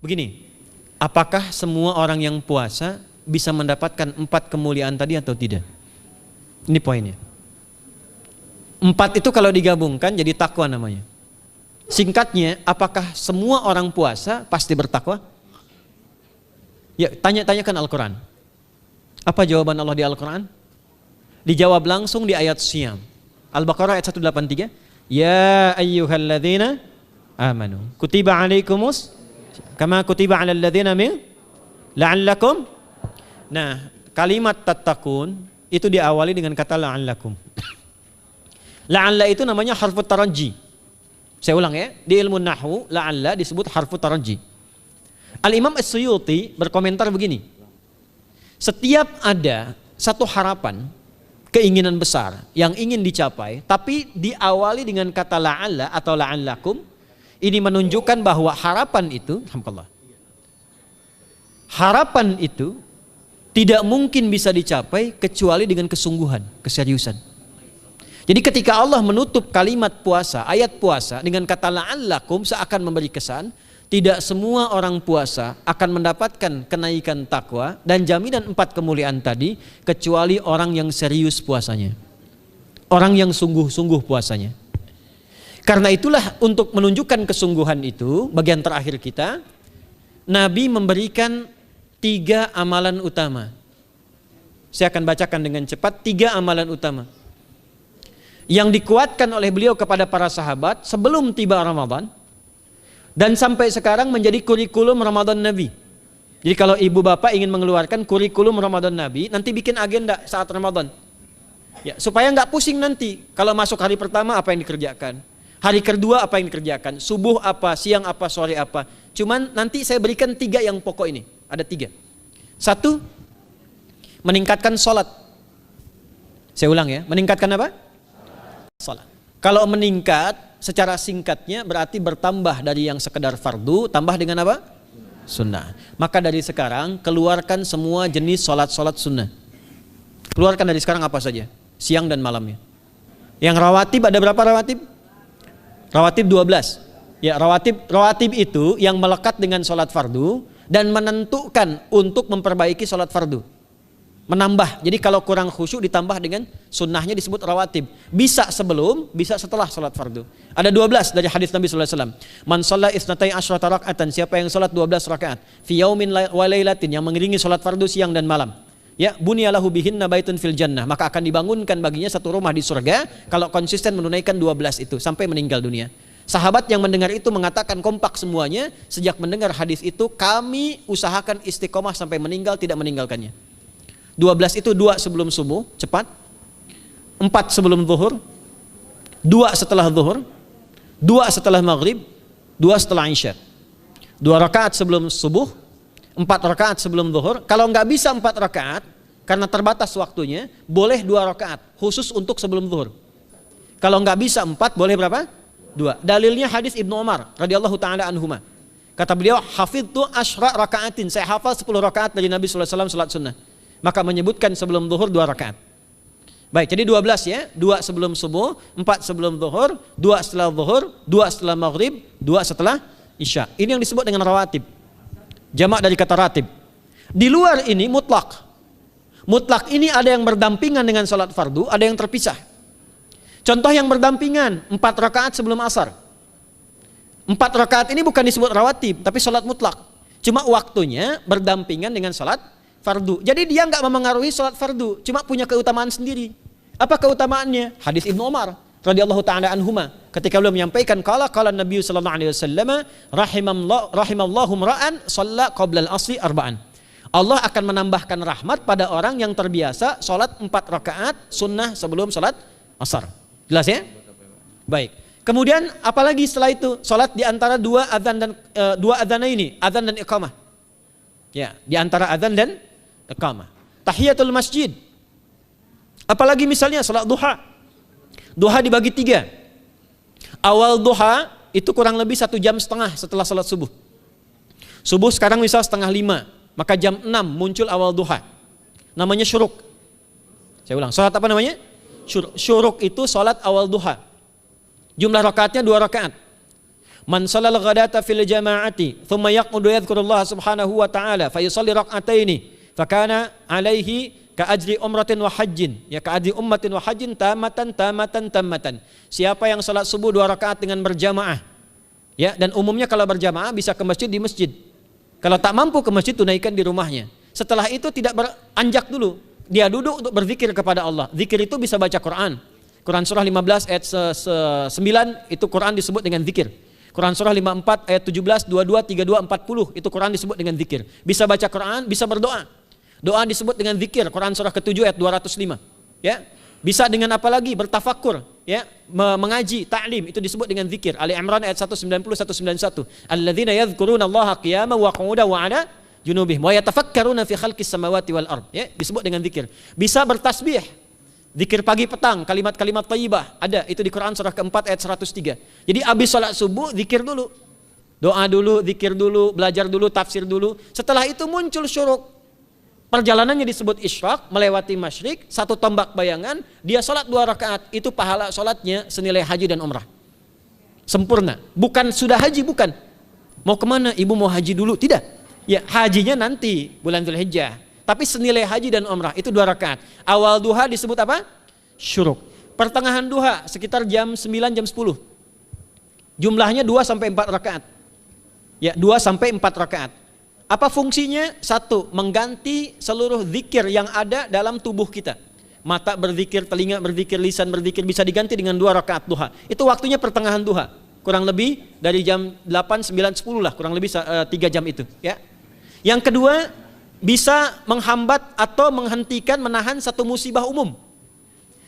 Begini, apakah semua orang yang puasa bisa mendapatkan 4 kemuliaan tadi atau tidak? Ini poinnya. 4 itu kalau digabungkan jadi takwa namanya. Singkatnya, apakah semua orang puasa pasti bertakwa? Ya, tanyakan Al-Quran. Apa jawaban Allah di Al-Quran? Dijawab langsung di ayat Siyam. Al-Baqarah ayat 183. Ya ayyuhalladzina amanu kutiba alaikumus kama kutiba alal ladzina min la'allakum. Nah, kalimat tattaqun itu diawali dengan kata la'allakum. La'alla itu namanya harfu taraji. Saya ulang ya, di ilmu nahwu la'alla disebut harfu taraji. Al-Imam As-Suyuti berkomentar begini. Setiap ada satu harapan, keinginan besar yang ingin dicapai, tapi diawali dengan kata la'alla atau la'allakum, ini menunjukkan bahwa harapan itu, alhamdulillah, harapan itu tidak mungkin bisa dicapai kecuali dengan kesungguhan, keseriusan. Jadi ketika Allah menutup kalimat puasa, ayat puasa dengan kata la'allakum, seakan memberi kesan tidak semua orang puasa akan mendapatkan kenaikan takwa dan jaminan 4 kemuliaan tadi kecuali orang yang serius puasanya, orang yang sungguh-sungguh puasanya. Karena itulah untuk menunjukkan kesungguhan itu, bagian terakhir kita, Nabi memberikan 3 amalan utama. Saya akan bacakan dengan cepat 3 amalan utama yang dikuatkan oleh beliau kepada para sahabat sebelum tiba Ramadan dan sampai sekarang menjadi kurikulum Ramadan Nabi. Jadi kalau ibu bapak ingin mengeluarkan kurikulum Ramadan Nabi, nanti bikin agenda saat Ramadan ya, supaya nggak pusing nanti kalau masuk hari pertama apa yang dikerjakan, hari kedua apa yang dikerjakan, subuh apa, siang apa, sore apa. Cuman nanti saya berikan 3 yang pokok ini. Ada 3. 1, meningkatkan sholat. Saya ulang ya, meningkatkan apa? Sholat. Kalau meningkat secara singkatnya berarti bertambah dari yang sekedar fardu, tambah dengan apa? Sunnah. Maka dari sekarang keluarkan semua jenis sholat-sholat sunnah. Keluarkan dari sekarang apa saja, siang dan malamnya. Yang rawatib ada berapa rawatib? Rawatib 12. Ya, rawatib itu yang melekat dengan sholat fardu dan menentukan untuk memperbaiki sholat fardu. Menambah, jadi kalau kurang khusyuk ditambah dengan sunnahnya disebut rawatib. Bisa sebelum, bisa setelah sholat fardu. Ada 12 dari hadis Nabi SAW. Man shalla isnatai asyrata rak'atan, siapa yang sholat 12 rakaat fi yaumin wa lailatin, yang mengiringi sholat fardu siang dan malam, ya, bunyalahu bihinna baitun fil jannah, maka akan dibangunkan baginya satu rumah di surga kalau konsisten menunaikan 12 itu sampai meninggal dunia. Sahabat yang mendengar itu mengatakan kompak semuanya, sejak mendengar hadis itu kami usahakan istiqomah sampai meninggal tidak meninggalkannya. 12 itu 2 sebelum subuh, cepat. 4 sebelum zuhur, 2 setelah zuhur, 2 setelah maghrib, 2 setelah isya. 2 rakaat sebelum subuh, 4 rakaat sebelum zuhur. Kalau nggak bisa 4 rakaat karena terbatas waktunya, boleh 2 rakaat khusus untuk sebelum zuhur. Kalau nggak bisa 4, boleh berapa? 2. Dalilnya hadis Ibnu Umar radhiyallahu taala anhuma. Kata beliau, hafidtu asyra rakaatin, saya hafal 10 rakaat dari Nabi sallallahu alaihi wasallam salat sunnah. Maka menyebutkan sebelum zuhur 2 rakaat. Baik, jadi 12 ya, 2 sebelum subuh, 4 sebelum zuhur, 2 setelah zuhur, 2 setelah maghrib, 2 setelah isya. Ini yang disebut dengan rawatib. Jamak dari kata ratib. Di luar ini mutlak. Mutlak ini ada yang berdampingan dengan salat fardu, ada yang terpisah. Contoh yang berdampingan, 4 rakaat sebelum asar. 4 rakaat ini bukan disebut rawatib, tapi salat mutlak. Cuma waktunya berdampingan dengan salat fardu. Jadi dia nggak memengaruhi sholat fardu, cuma punya keutamaan sendiri. Apa keutamaannya? Hadis Ibnu Umar radhiyallahu taala anhuma, ketika beliau menyampaikan qala Nabi sallallahu alaihi wasallam rahimallahu ra'an shalla qabla al-asri arba'an. Allah akan menambahkan rahmat pada orang yang terbiasa sholat 4 rakaat sunnah sebelum sholat asar. Jelas ya? Baik. Kemudian apalagi setelah itu? Sholat di antara 2 adzan dan 2 adzan ini, adzan dan iqamah. Ya, di antara adzan dan iqamah. Tahiyatul masjid. Apalagi misalnya salat duha. Duha dibagi 3. Awal duha itu kurang lebih 1,5 jam setelah salat subuh. Subuh sekarang misal 4:30, maka jam 6 muncul awal duha. Namanya syuruk. Saya ulang, salat apa namanya? Syuruk itu salat awal duha. Jumlah rakaatnya 2 rakaat. Man shalal ghadata fil jama'ati thumma yaqudu yadhkurullah subhanahu wa ta'ala fa yusalli rak'ataini fakana alaihi ka ajri umratin wa hajjin, ya ka ajri ummatin wa hajjin tamatan. Siapa yang salat subuh 2 rakaat dengan berjamaah, ya, dan umumnya kalau berjamaah bisa ke masjid di masjid. Kalau tak mampu ke masjid tunaikan di rumahnya. Setelah itu tidak beranjak dulu, dia duduk untuk berzikir kepada Allah. Zikir itu bisa baca Quran. Quran surah 15 ayat 9 itu Quran disebut dengan zikir. Quran surah 54 ayat 17, 22, 32, 40 itu Quran disebut dengan zikir. Bisa baca Quran, bisa berdoa. Doa disebut dengan zikir. Quran surah ke-7 ayat 205. Ya. Bisa dengan apa lagi? Bertafakur, ya, mengaji, ta'lim, itu disebut dengan zikir. Ali Imran ayat 190 191. Alladzina yadhkuruna Allaha qiyaman wa qu'udan wa 'ala junubihim wa yatafakkaruna fi khalqis samawati wal ard, ya, disebut dengan zikir. Bisa bertasbih. Zikir pagi petang, kalimat-kalimat thayyibah, ada itu di Quran surah keempat ayat 103. Jadi habis salat subuh zikir dulu. Doa dulu, zikir dulu, belajar dulu, tafsir dulu. Setelah itu muncul syuruk. Perjalanannya disebut isyraq, melewati masyrik, 1 tombak bayangan, dia salat 2 rakaat, itu pahala salatnya senilai haji dan umrah. Sempurna. Bukan sudah haji, bukan. Mau kemana? Ibu mau haji dulu? Tidak. Ya, hajinya nanti bulan Dzulhijjah. Tapi senilai haji dan umrah itu 2 rakaat. Awal duha disebut apa? Syuruk. Pertengahan duha sekitar jam 9 jam 10. Jumlahnya 2 sampai 4 rakaat. Ya, 2 sampai 4 rakaat. Apa fungsinya? 1, mengganti seluruh zikir yang ada dalam tubuh kita. Mata berzikir, telinga berzikir, lisan berzikir, bisa diganti dengan 2 rakaat duha. Itu waktunya pertengahan duha. Kurang lebih dari jam 8, 9, 10 lah, kurang lebih 3 jam itu, ya. Yang kedua, bisa menghambat atau menghentikan, menahan satu musibah umum.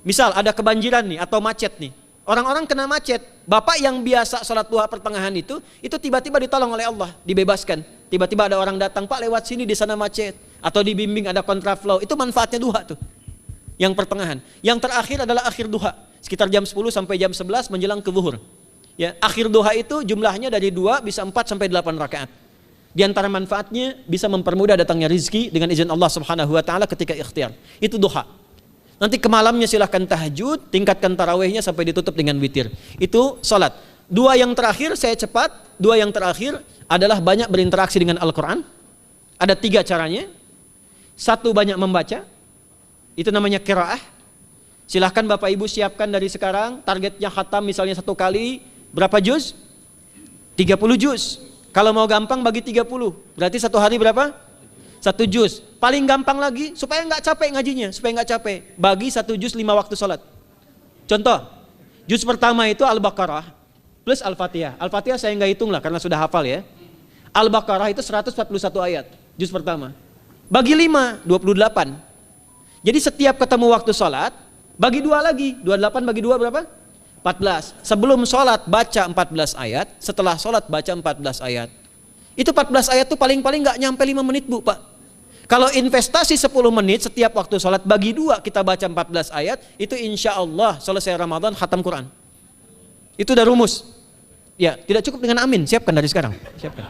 Misal ada kebanjiran nih atau macet nih. Orang-orang kena macet. Bapak yang biasa sholat duha pertengahan itu tiba-tiba ditolong oleh Allah, dibebaskan. Tiba-tiba ada orang datang, Pak lewat sini di sana macet. Atau dibimbing ada kontraflow. Itu manfaatnya duha tuh. Yang pertengahan. Yang terakhir adalah akhir duha. Sekitar jam 10 sampai jam 11 menjelang ke zuhur. Ya, akhir duha itu jumlahnya dari 2 bisa 4 sampai 8 rakaat. Di antara manfaatnya bisa mempermudah datangnya rizki dengan izin Allah Subhanahu wa taala ketika ikhtiar. Itu duha. Nanti ke malamnya silahkan tahajud, tingkatkan tarawihnya sampai ditutup dengan witir. Itu salat. 2 yang terakhir saya cepat, 2 yang terakhir adalah banyak berinteraksi dengan Al-Qur'an. Ada 3 caranya. 1, banyak membaca. Itu namanya qiraah. Silahkan Bapak Ibu siapkan dari sekarang, targetnya khatam misalnya 1 kali berapa juz? 30 juz. Kalau mau gampang bagi 30, berarti 1 hari berapa? 1 juz. Paling gampang lagi, supaya nggak capek ngajinya, supaya nggak capek, bagi 1 juz 5 waktu sholat. Contoh, juz pertama itu Al-Baqarah plus Al-Fatihah. Al-Fatihah saya nggak hitung lah karena sudah hafal ya. Al-Baqarah itu 141 ayat, juz pertama. Bagi 5, 28. Jadi setiap ketemu waktu sholat, bagi 2 lagi, 28 bagi 2 berapa? 14. Sebelum sholat baca 14 ayat, setelah sholat baca 14 ayat. Itu 14 ayat tuh paling-paling nggak nyampe 5 menit Bu, Pak. Kalau investasi 10 menit setiap waktu sholat, bagi 2 kita baca 14 ayat, itu insya Allah selesai Ramadan khatam Quran. Itu udah rumus. Ya, tidak cukup dengan amin, siapkan dari sekarang. Siapkan.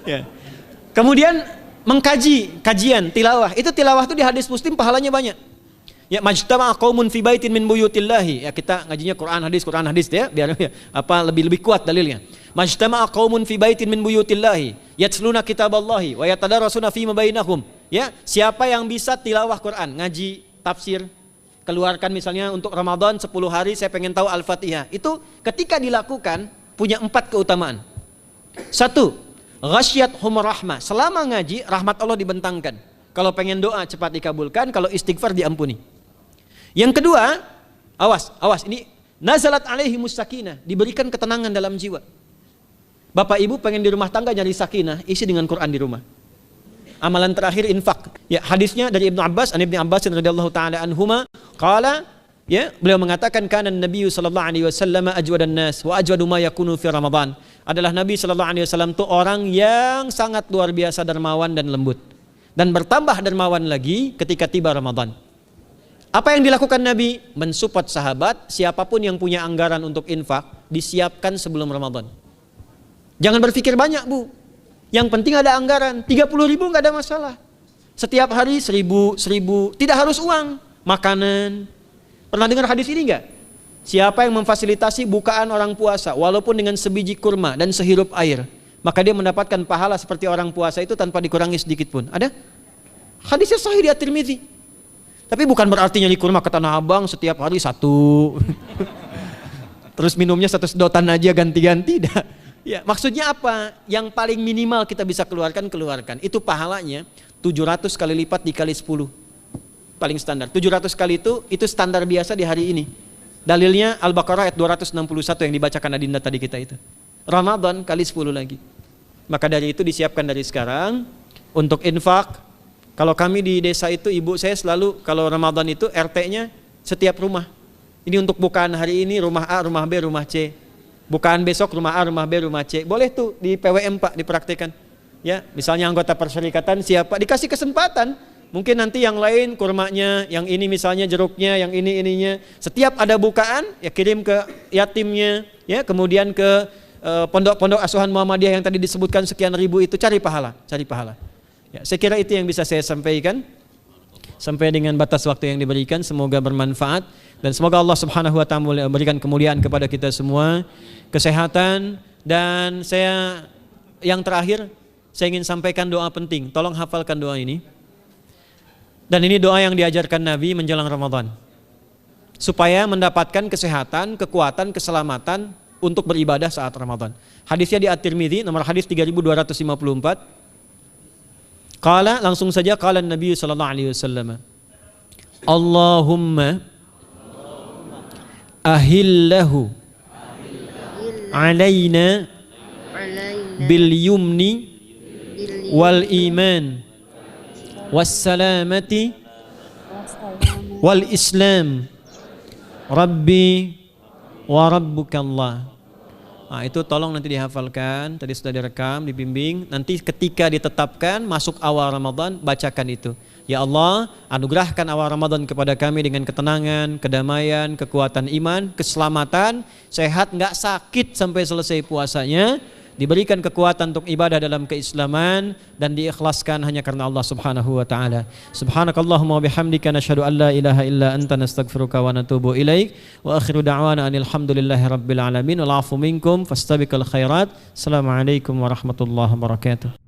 Ya. Kemudian mengkaji, kajian, tilawah. Itu tilawah itu di hadis Muslim pahalanya banyak. Ya, majtama'a qaumun fi baitin min buyutillahi. Ya, kita ngajinya Quran hadis ya, biar ya, lebih kuat dalilnya. Majtama'a qaumun fi baitin min buyutillahi yatluna kitaballahi wa yatadarasuna fima bainahum. Ya, siapa yang bisa tilawah Quran, ngaji, tafsir, keluarkan misalnya untuk Ramadan 10 hari saya pengen tahu Al-Fatihah. Itu ketika dilakukan punya 4 keutamaan. 1, ghasyiyatuhum rahmah. Selama ngaji rahmat Allah dibentangkan. Kalau pengen doa cepat dikabulkan, kalau istighfar diampuni. Yang kedua, awas ini nazalat alaihimus sakinah, diberikan ketenangan dalam jiwa. Bapak Ibu pengen di rumah tangga nyari sakinah, isi dengan Quran di rumah. Amalan terakhir infak. Ya, hadisnya dari Ibnu Abbas, Ibnu Abbas radhiyallahu taala anhuma, qala, ya, beliau mengatakan kana Nabi sallallahu alaihi wasallam ajwadan nas wa ajwadu ma yakunu fi Ramadan. Adalah Nabi sallallahu alaihi wasallam itu orang yang sangat luar biasa dermawan dan lembut. Dan bertambah dermawan lagi ketika tiba Ramadan. Apa yang dilakukan Nabi? Mensupport sahabat, siapapun yang punya anggaran untuk infak, disiapkan sebelum Ramadan. Jangan berpikir banyak Bu. Yang penting ada anggaran, 30.000 nggak ada masalah. Setiap hari 1.000, tidak harus uang, makanan. Pernah dengar hadis ini nggak? Siapa yang memfasilitasi bukaan orang puasa walaupun dengan sebiji kurma dan sehirup air, maka dia mendapatkan pahala seperti orang puasa itu tanpa dikurangi sedikit pun. Ada? Hadisnya sahih di At-Tirmidzi. Tapi bukan berarti nyari kurma ke Tanah Abang setiap hari satu. Terus minumnya satu sedotan aja ganti-ganti. Ya, maksudnya apa? Yang paling minimal kita bisa keluarkan. Itu pahalanya 700 kali lipat dikali 10. Paling standar. 700 kali itu standar biasa di hari ini. Dalilnya Al-Baqarah ayat 261 yang dibacakan Adinda tadi kita itu. Ramadan kali 10 lagi. Maka dari itu disiapkan dari sekarang untuk infak. Kalau kami di desa itu, ibu saya selalu kalau Ramadan itu RT-nya setiap rumah. Ini untuk bukaan hari ini rumah A, rumah B, rumah C. Bukaan besok rumah A, rumah B, rumah C. Boleh tuh di PWM Pak dipraktikkan. Ya, misalnya anggota perserikatan siapa dikasih kesempatan. Mungkin nanti yang lain kurmanya, yang ini misalnya jeruknya, yang ini ininya. Setiap ada bukaan ya kirim ke yatimnya, ya kemudian ke pondok-pondok asuhan Muhammadiyah yang tadi disebutkan sekian ribu itu, cari pahala. Ya, saya kira itu yang bisa saya sampaikan sampai dengan batas waktu yang diberikan. Semoga bermanfaat dan semoga Allah Subhanahu wa taala memberikan kemuliaan kepada kita semua, kesehatan, dan saya yang terakhir saya ingin sampaikan doa penting. Tolong hafalkan doa ini. Dan ini doa yang diajarkan Nabi menjelang Ramadan. Supaya mendapatkan kesehatan, kekuatan, keselamatan untuk beribadah saat Ramadan. Hadisnya di At-Tirmidzi nomor hadis 3254. Qala, langsung saja qala Nabi sallallahu alaihi wasallam. Allahumma ahillahu alaina bil yumni wal iman wassalamati wal islam rabbi wa rabbuka Allah. Nah, itu tolong nanti dihafalkan, tadi sudah direkam, dibimbing. Nanti ketika ditetapkan masuk awal Ramadan, bacakan itu. Ya Allah, anugerahkan awal Ramadan kepada kami dengan ketenangan, kedamaian, kekuatan iman, keselamatan, sehat, nggak sakit sampai selesai puasanya, diberikan kekuatan untuk ibadah dalam keislaman dan diikhlaskan hanya karena Allah Subhanahu wa taala. Subhanakallahumma wa bihamdika nasyhadu an la ilaha illa anta nastaghfiruka wa natubu ilaik wa akhiru da'wana anil hamdulillahi rabbil alamin wal 'afu minkum fastabiqul khairat. Assalamualaikum warahmatullahi wabarakatuh.